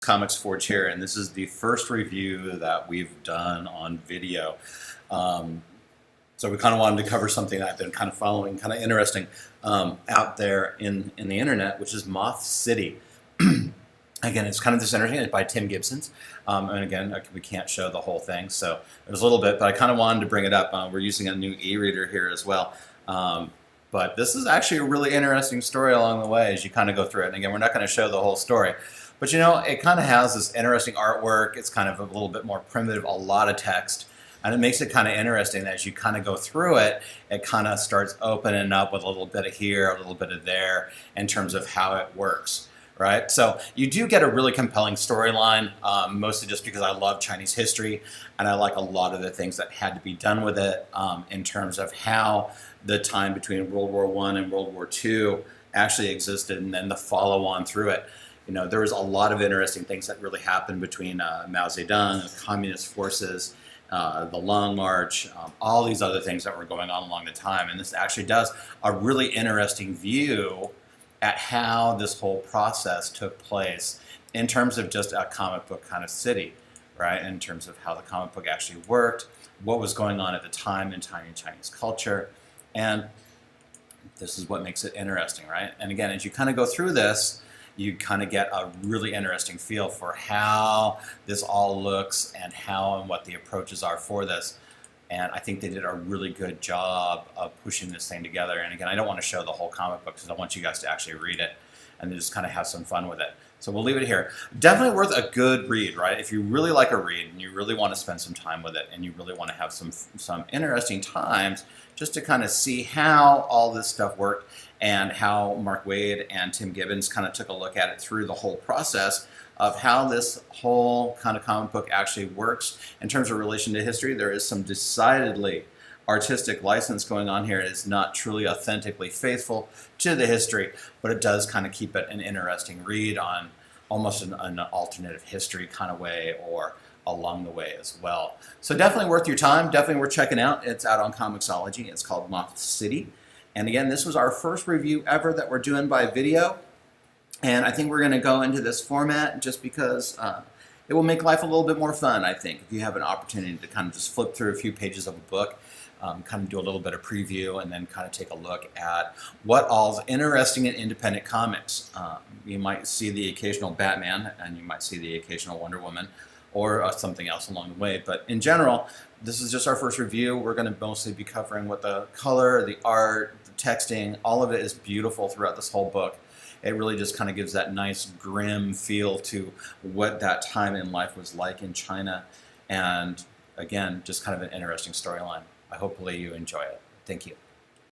Comics Forge here, and this is the first review that we've done on video. So we kind of wanted to cover something that I've been kind of following, kind of interesting out there in the internet, which is Moth City. Again, it's kind of this interesting. It's by Tim Gibson. And again, we can't show the whole thing, so there's a little bit, but I kind of wanted to bring it up. We're using a new e-reader here as well. But this is actually a really interesting story along the way as you kind of go through it. And again, we're not going to show the whole story. But you know, it kind of has this interesting artwork. It's kind of a little bit more primitive, a lot of text. And it makes it kind of interesting that as you kind of go through it, it kind of starts opening up with a little bit of here, a little bit of there in terms of how it works. Right? So you do get a really compelling storyline, mostly just because I love Chinese history and I like a lot of the things that had to be done with it in terms of how the time between World War I and World War II actually existed, and then the follow-on through it. You know, there was a lot of interesting things that really happened between Mao Zedong, the communist forces, the Long March, all these other things that were going on along the time. And this actually does a really interesting view at how this whole process took place in terms of just a comic book kind of city, right? In terms of how the comic book actually worked, what was going on at the time in Chinese culture. And this is what makes it interesting, right? And again, as you kind of go through this, you kind of get a really interesting feel for how this all looks and how and what the approaches are for this. And I think they did a really good job of pushing this thing together. And again, I don't want to show the whole comic book because I want you guys to actually read it and just kind of have some fun with it. So we'll leave it here. Definitely worth a good read, right? If you really like a read and you really want to spend some time with it and you really want to have some interesting times just to kind of see how all this stuff worked and how Mark Waid and Tim Gibbons kind of took a look at it through the whole process of how this whole kind of comic book actually works in terms of relation to history. There is some decidedly artistic license going on here. It is not truly authentically faithful to the history, but it does kind of keep it an interesting read on almost an alternative history kind of way or along the way as well. So definitely worth your time, definitely worth checking out. It's out on Comixology. It's called Moth City. And again, this was our first review ever that we're doing by video. And I think we're going to go into this format just because it will make life a little bit more fun, I think, if you have an opportunity to kind of just flip through a few pages of a book, kind of do a little bit of preview, and then kind of take a look at what all's interesting in independent comics. You might see the occasional Batman, and you might see the occasional Wonder Woman, or something else along the way. But in general, this is just our first review. We're going to mostly be covering what the color, the art, the texting, all of it is beautiful throughout this whole book. It really just kind of gives that nice grim feel to what that time in life was like in China. And again, just kind of an interesting storyline. Hopefully you enjoy it. Thank you.